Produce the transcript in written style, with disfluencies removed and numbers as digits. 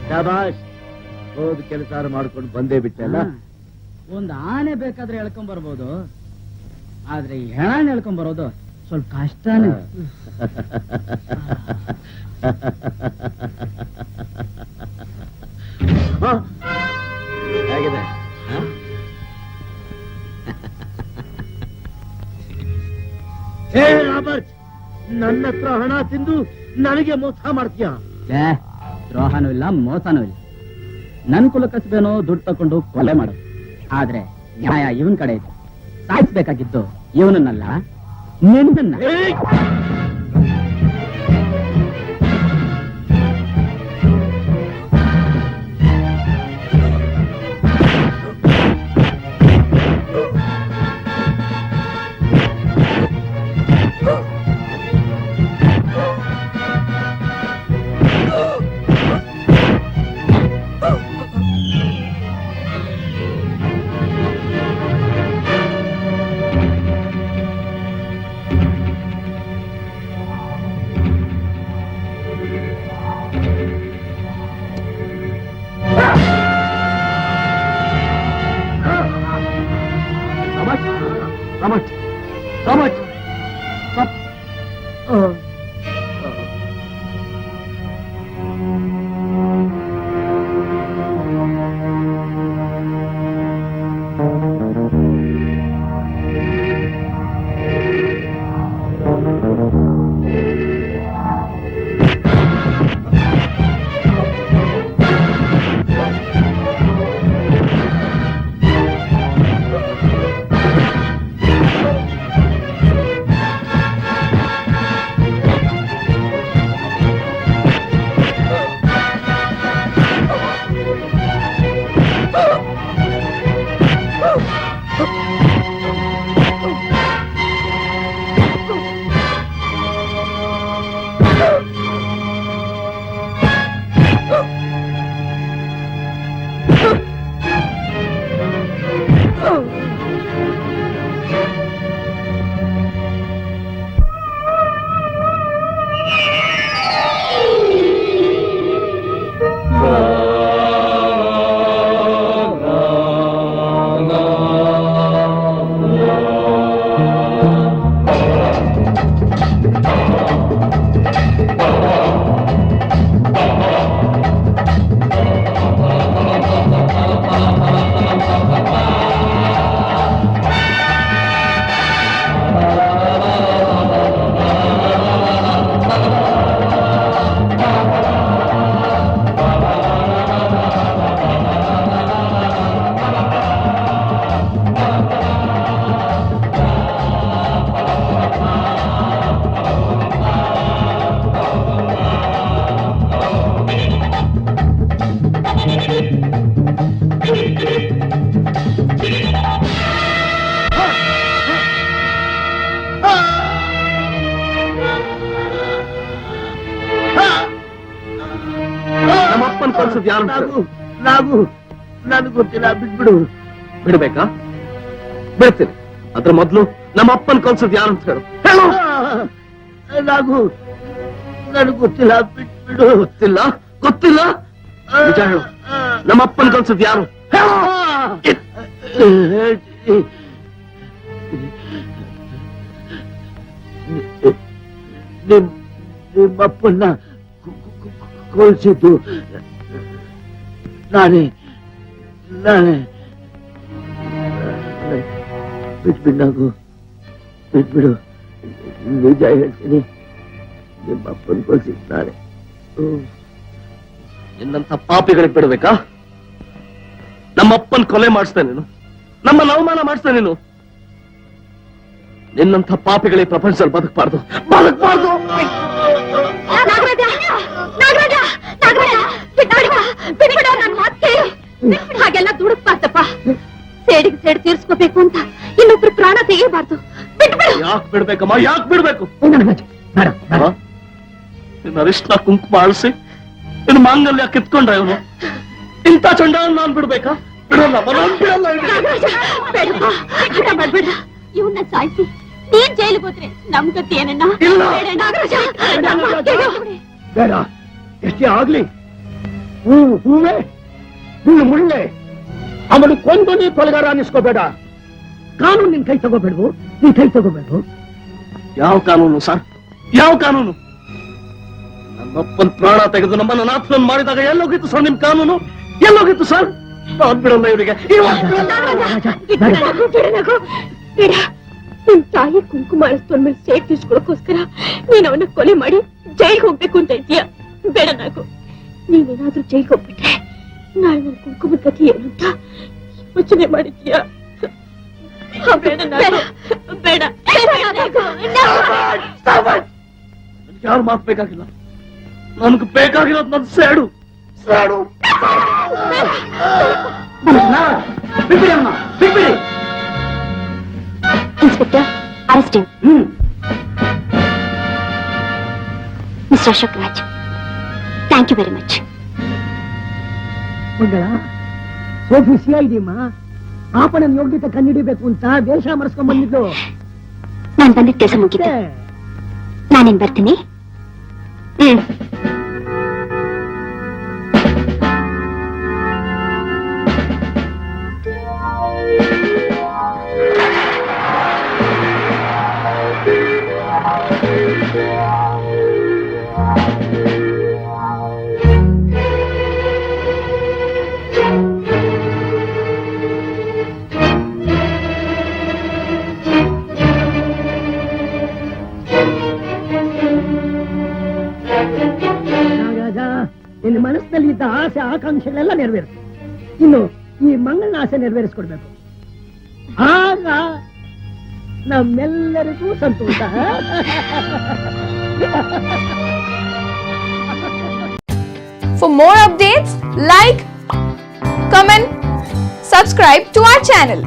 ಶಾಬಾಷ್, ಹೋದ್ ಕೆಲಸ ಮಾಡ್ಕೊಂಡು ಬಂದೇ ಬಿಟ್ಟಲ್ಲ. ಒಂದು ಆನೆ ಬೇಕಾದ್ರೆ ಎಳ್ಕೊಂಡ್ ಬರ್ಬೋದು, ಆದ್ರೆ ಈ ಹೆಣ ಎಳ್ಕೊಂಡ್ ಬರೋದು ಸ್ವಲ್ಪ ಕಷ್ಟನೇ. ಹೇಗಿದೆ? ಹೇ ರಾಬರ್ಟ್, ನನ್ನ ಹತ್ರ ಹಣ ತಿಂದು ನನಗೆ ಮೋಸ ಮಾಡ್ತೀಯ? ದ್ರೋಹನೂ ಇಲ್ಲ, ಮೋಸನೂ ಇಲ್ಲ. ನನ್ ಕುಲ ಕಸಬೇನೋ ದುಡ್ಡು ತಕೊಂಡು ಕೊಲೆ ಮಾಡೋದು. ಆದ್ರೆ ನ್ಯಾಯ ಇವನ್ ಕಡೆ ಇದೆ. ಸಾಯಿಸ್ಬೇಕಾಗಿದ್ದು ಇವನನ್ನಲ್ಲ, ನಿನ್ನನ್ನ. ನನಗೆ ಗೊತ್ತಿಲ್ಲ, ಬಿಟ್ಬಿಡು. ಬಿಡ್ಬೇಕಾ? ಬಿಡ್ತೀನಿ. ಅದ್ರ ಮೊದ್ಲು ನಮ್ಮ ಅಪ್ಪನ್ ಕಲ್ಸದ್ ಯಾರು ಅಂತ ಹೇಳು. ನಾಗು, ನನಗೆ ಗೊತ್ತಿಲ್ಲ, ಬಿಟ್ಬಿಡು. ಗೊತ್ತಿಲ್ಲ? ಗೊತ್ತಿಲ್ಲ? ನಿಜ ಹೇಳು, ನಮ್ಮ ಅಪ್ಪನ್ ಕಲ್ಸದ್ ಯಾರು? ನಿಮ್ಮಪ್ಪನ್ನ ಕೊಲ್ಸಿದ್ದು ನಾನೇ. ಬಿಟ್ಬಿಡು, ಬಿಟ್ಬಿಡು. ನಿಜ ಹೇಳ್ತೀನಿ, ನಿಮ್ಮಪ್ಪನ ಕೊಲ್ಸಿದ್ದು ನಾನೇ. ನಿನ್ನಂತ ಪಾಪಿಗಳಿಗೆ ಬಿಡ್ಬೇಕಾ? ನಮ್ಮಪ್ಪನ್ ಕೊಲೆ ಮಾಡಿಸ್ದೆ ನೀನು, ನಮ್ಮನ್ನ ಅವಮಾನ ಮಾಡಿಸ್ದೆ ನೀನು. ನಿನ್ನಂತ ಪಾಪಿಗಳಿಗೆ ಪ್ರಪಂಚದಲ್ಲಿ ಬದುಕಬಾರ್ದು. ಹಾಗೆಲ್ಲ ದುಡುಕ್ಬಾರ್ದಪ್ಪ. ಸೇಡಿಗೆ ಸೇಡ್ ತೀರ್ಸ್ಕೋಬೇಕು ಅಂತ ಇನ್ನೊಬ್ರು ಪ್ರಾಣ ತೆಗಿಬಾರ್ದು. ಯಾಕೆ ಬಿಡ್ಬೇಕಮ್ಮ? ಯಾಕೆ ಬಿಡ್ಬೇಕು? ನಿನ್ನ ಅರಿಶಿನ ಕುಂಕುಮ ಅಳಿಸಿ ಇನ್ನು ಮಾಂಗಲ್ಯ ಕಿತ್ಕೊಂಡ ಇವನು. ಇಂಥ ಚಂಡ ನಾನ್ ಬಿಡ್ಬೇಕಾ? ಬಿಡಲ್ಲ ಬಿಡಲ್ಲ. ಬೇಡಪ್ಪ, ಹಠ ಮಾಡ್ಬೇಡ. ಇವನ್ನ ಸಾಯಿಸಿ ನೀನ್ ಜೈಲಿಗೆ ಹೋದ್ರೆ ನಮ್ ಗತಿ ಏನಣ್ಣ? ಇಲ್ಲ. ಬೇಡ ನಾಗರಾಜ, ಬೇಡ, ಎಷ್ಟೇ ಆಗ್ಲಿ ಹೂವೇ ಮುಳ್ಳೆ ಅವನು ಕೊಂದು ನೀ ಕೊಲೆಗಾರ ಅನ್ನಿಸ್ಕೋಬೇಡ. ಕಾನೂನು ನಿನ್ ಕೈ ತಗೋಬೇಡ್ವು, ನೀನ್ ಕೈ ತಗೋಬೇಡ್ವು. ಯಾವ ಕಾನೂನು ಸರ್? ಯಾವ ಕಾನೂನು? ನಮ್ಮಪ್ಪನ್ ಪ್ರಾಣ ತೆಗೆದು ನಮ್ಮನ್ನ ನಾಥನ್ ಮಾಡಿದಾಗ ಎಲ್ಲೋಗಿತ್ತು ಸರ್ ನಿಮ್ ಕಾನೂನು? ಎಲ್ಲೋಗಿತ್ತು ಸರ್? ನಾನ್ ಬಿಡಲ್ಲ ಇವರಿಗೆ. ಬೇಡ, ನಿಮ್ ತಾಯಿ ಕುಂಕುಮ ಅರಸ್ತೋನ್ ಮೇಲೆ ಸೇಟ್ ತೀರ್ಸ್ಕೊಳಕ್ಕೋಸ್ಕರ ನೀನ್ ಅವನ ಕೊಲೆ ಮಾಡಿ ಜೈಲ್ಗೆ ಹೋಗ್ಬೇಕು ಅಂತ ಇದೀಯ. ಬೇಡ ನಾಗು, ನೀನೇನಾದ್ರೂ ಜೈಲ್ಗೆ ಹೋಗ್ಬಿಟ್ರೆ ನಾಳೆ ನನ್ ಕುಂಕುಮದ ಗತಿ ಏನು ಅಂತ ಯೋಚನೆ ಮಾಡಿದ್ಯಾ? ಬೇಡ ನಾಗು, ಬೇಡ. ಯಾರು ಮಾತು ಬೇಕಾಗಿಲ್ಲ. ನನ್ಗೆ ಬೇಕಾಗಿರೋದು ನನ್ ಸೇಡು. Inspector, arresting mister Ashok Raj. Thank you very much. Mangala, so ಖುಷಿಯಾಗಿದೀಮ್ಮ. ಪಾಪನ ಯೋಗ್ಯತೆ ಕಂಡಿಡಿಬೇಕು ಅಂತ ವೇಷ ಮರೆಸ್ಕೊಂಡ್ ಬಂದಿದ್ದು. ನಾನ್ ಬಂದಿದ್ದ ಕೆಲಸ ಮುಗಿದ, ನಾನೇನ್ ಬರ್ತೀನಿ. ನಿನ್ನ ಮನಸ್ಸಿನಲ್ಲಿ ಇದ್ದ ಆಸೆ ಆಕಾಂಕ್ಷೆಗಳೆಲ್ಲ ನೆರವೇರಿಸು. ಇನ್ನು ಈ ಮಂಗಳನ ಆಸೆ ನೆರವೇರಿಸ್ಕೊಡ್ಬೇಕು. ಆಗ ನಮ್ಮೆಲ್ಲರಿಗೂ ಸಂತೋಷ. For more updates, like, comment, subscribe to our channel.